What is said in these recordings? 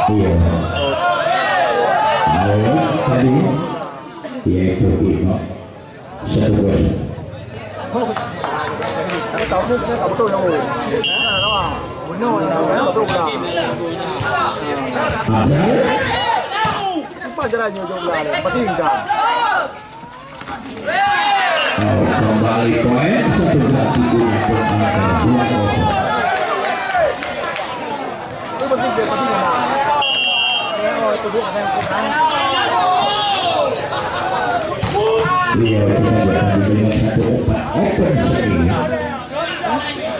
Iya. Tadi yaitu Bimo 1-2. Kembali poin 1-2.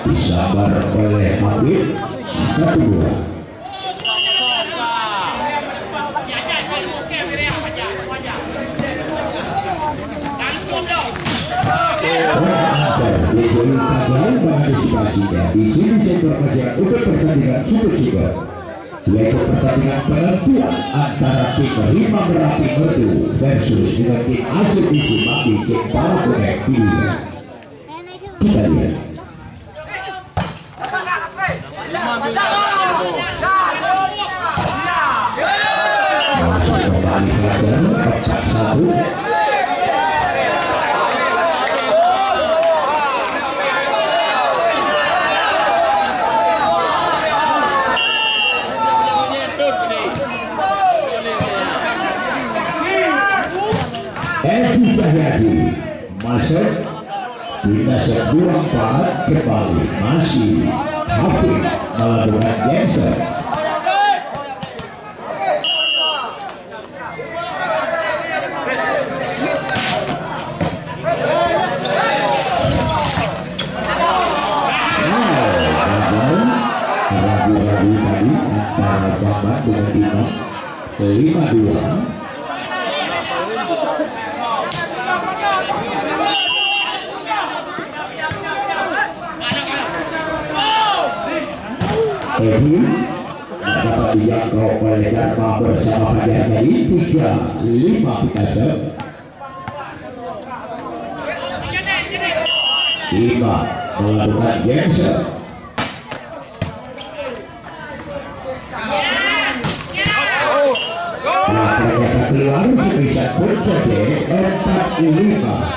Disabar oleh Habib 1-2. Di sini sektor pelajaran untuk pertandingan super yaitu pertandingan penentuan antara tim Rima Merapi Merdu versus dengan tim ACDC Maki Cempala Konek Pilihan. Kita lihat. Masih kembali pelajaran 4-1. Cahyadi masuk dinasab 24 kembali masih Hafid melakukan Jensen. Ragu-ragu tadi antara Bambang dengan Imam 5-2. Edi dapat dijangkau oleh Dharma bersama hadiahnya di 3-5 Picasso. Ima melakukan Jensen. Nah, ternyata keluar sebisa terjadi 4-5.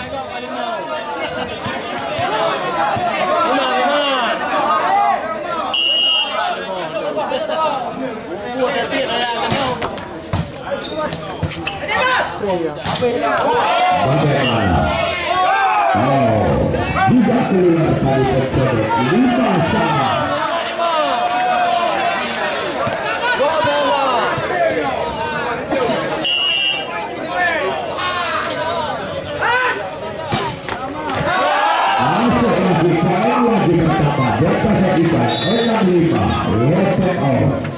Bagaimana? Tidak keluar dari terjadi 5 sama. Masuk lagi poin lagi pertama. Depan sekitar 6-5. Repot out.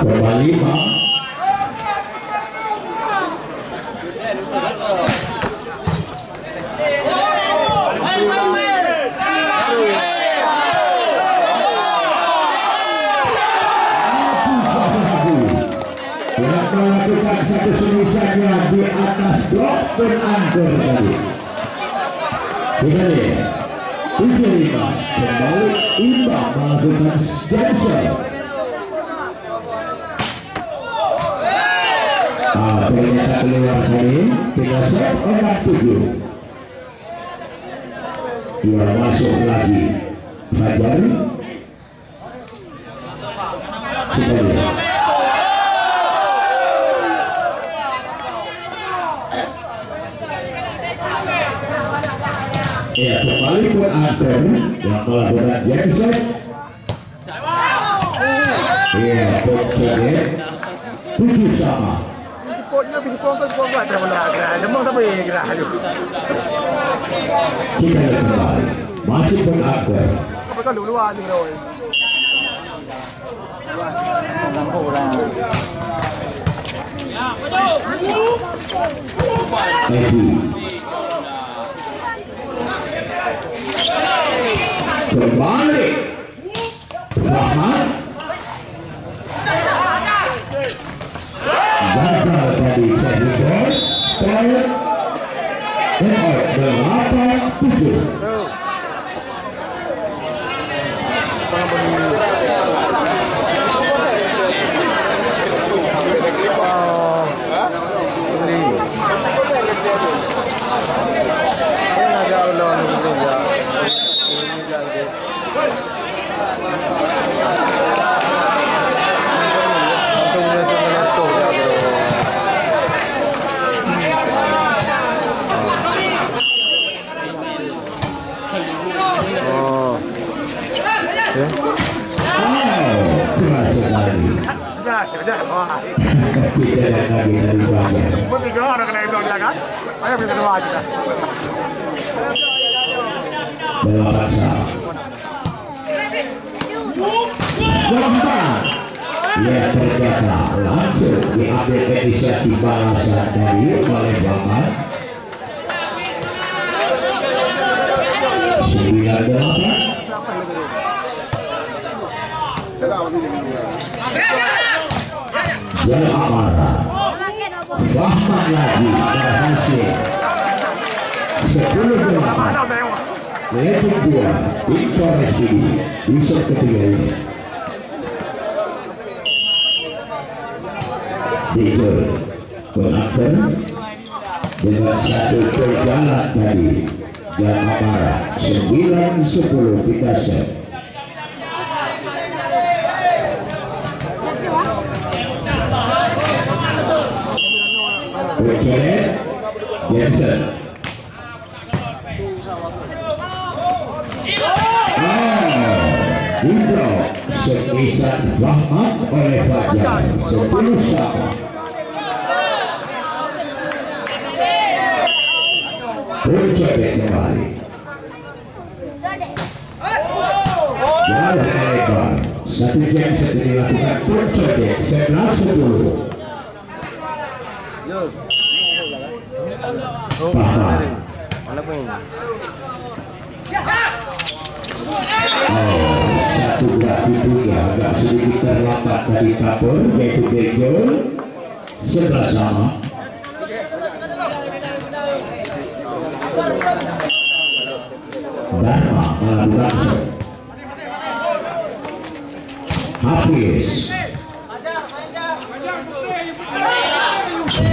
Kembali melakukan satu semisalnya di atas blok dan anggur tadi. Kita lihat 7-5 kembali Imam melakukan Jensen. Ternyata keluar tadi tidak set orang 7. Dia masuk lagi Fajar. Kita lihat. Ya, kembali pun Anton yang melakukan Jensen. Ya, Boksadet 7 sama. Kita kembali masih beraktor. Edi kembali Rahmat gagal tadi jadi bos poin dan 8-7. Ya ternyata langsung diambil inisiatif balasan dari Palembang 9-8. Yang amarah Rahmat lagi berhasil 10-8. Level 2 Victor Rashidi bisa ketiga ini Dijol penakter dengan satu perjalanan dari Yang amarah 9-10 kita set. Bercoret Jensen Indro sekisan Rahmat oleh Fajar 10-sama. Bercoret kembali jalan lebar satu Jensen dilakukan bercoret 11-10. Satu berat itu ya agak sedikit terlambat dari kapur yaitu Dejol 11-sama. Dharma melakukan set. Hafiz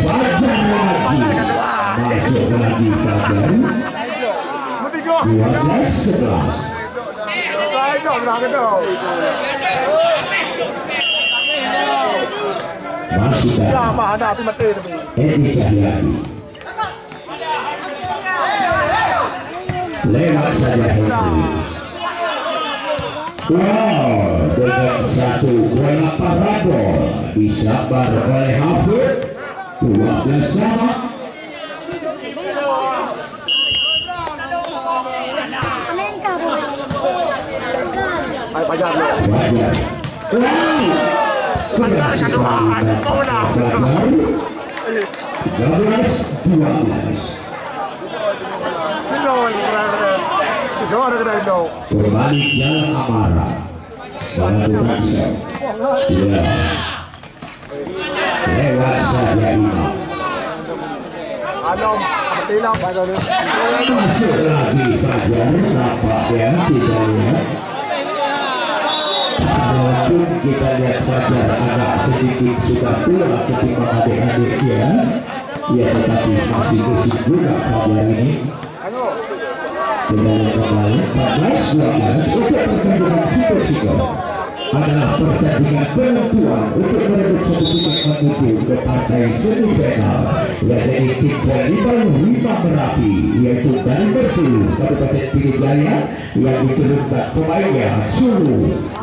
Fajar lagi masuk lagi Fajar 12-11. Masih Edi Cahyadi lewat saja Edi. Wow, dengan satu bola parabol disabar oleh Hafid 12-sama. Wajar. Berbalik jalan amarah melakukan set. Ya. Lewat saja ini. Masuk lagi Fajar nampaknya tidak lihat. Walaupun kita lihat Fajar agak sedikit sudah tua ketimbang adik-adiknya, ya tetapi masih gesit juga Fajar ini. Kembali 14-12 untuk pertandingan Super adalah pertandingan penentuan untuk merebut satu tiket menuju ke partai semifinal yang dari tim Lima Merapi yaitu dari Bertulu Kabupaten Pidijaya yang diturunkan pemainnya Sulu,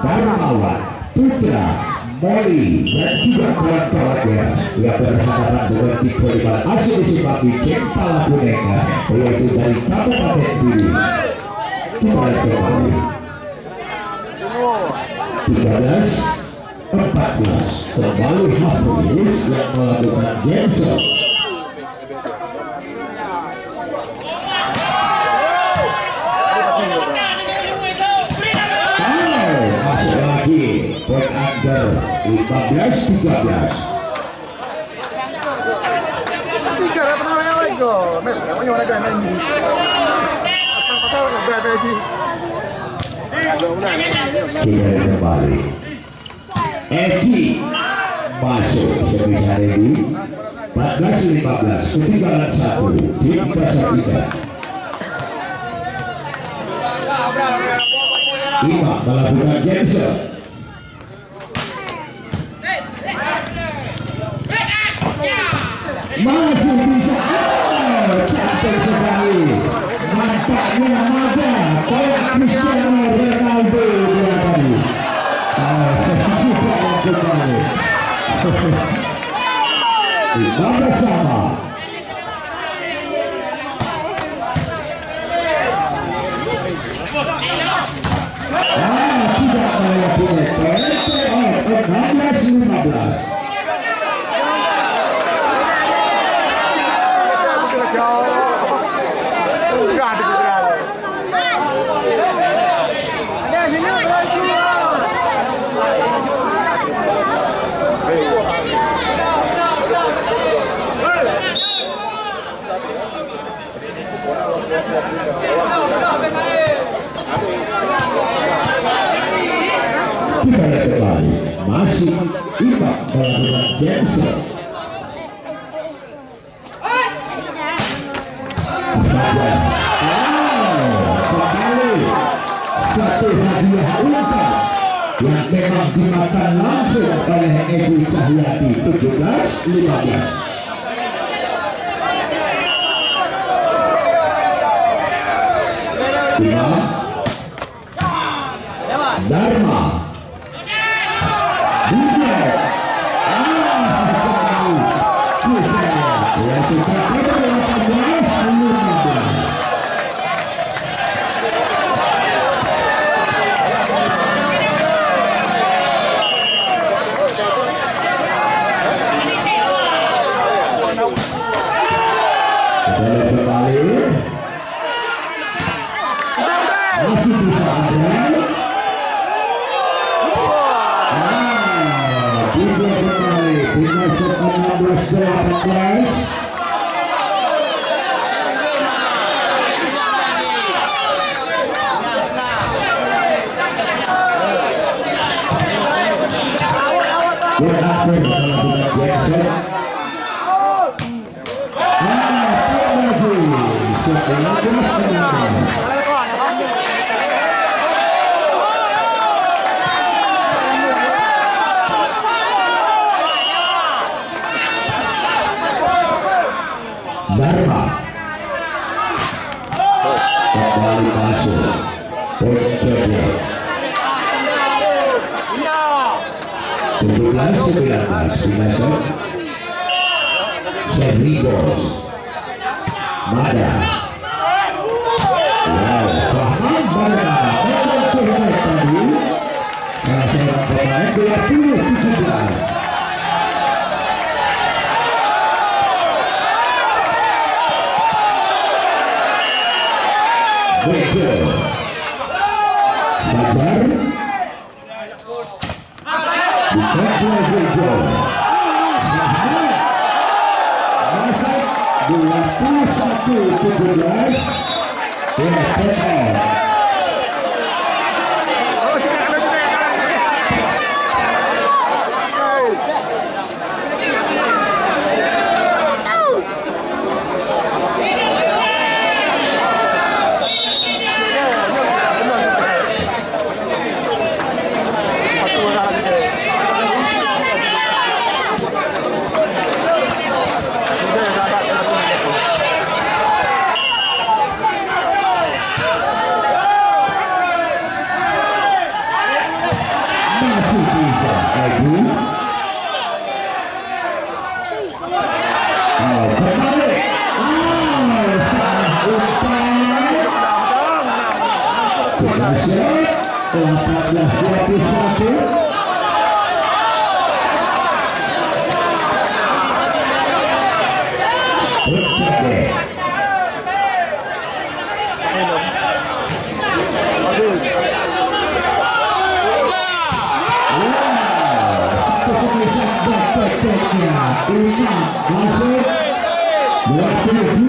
Darmawan, Putra, Moli dan juga kawan-kawannya yang berhadapan dengan tim volleyball asal Sipapi Cempala Boneka yaitu dari Kabupaten Pidi. Kembali kembali 13-14. 14 kembali Hafiz yang melakukan genser. Masuk lagi point under 15-13. Kita kembali Eki masuk sebisa Edi 14-15 ketinggalan 1 tim dasar 3. Imam melakukan genser. Masih bisa cantik sekali nampaknya ada kayak Cristiano Ronaldo dia tadi. Imam bersama tidak melewati meter 16-15. Kita lihat kembali masih Imam melakukan genser. Kembali satu hadiah ulta yang memang dimakan langsung oleh Edi Cahyati 17-15. Imam Dharma masih bisa ada juga sekali dimasuk 16-18. Berakhir melakukan geser. Dharma kembali masuk poin kedua 17-19 dimasuk Serigos Mada. Fahman Barna memang tadi salah seorang pemain 20-17. Bejo Sabar Bejo Bejo Masak 21-17 PSPL. Imam masuk 22-18.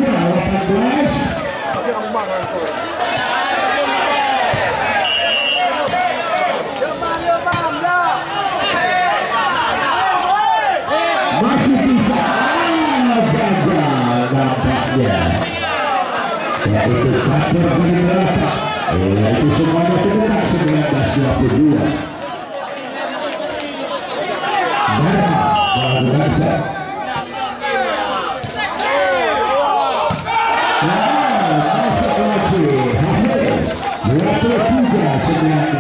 Masih bisa gagal nampaknya. Ya itu faktor dari berapa? Itu semuanya terdekat 19-22. Dharma melakukan set. Masuk lagi Hafiz 23-19.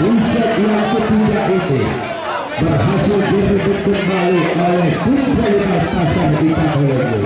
Bisa yang ketiga ini berhasil direbut kembali oleh tim kualitas pasar di Tangerang.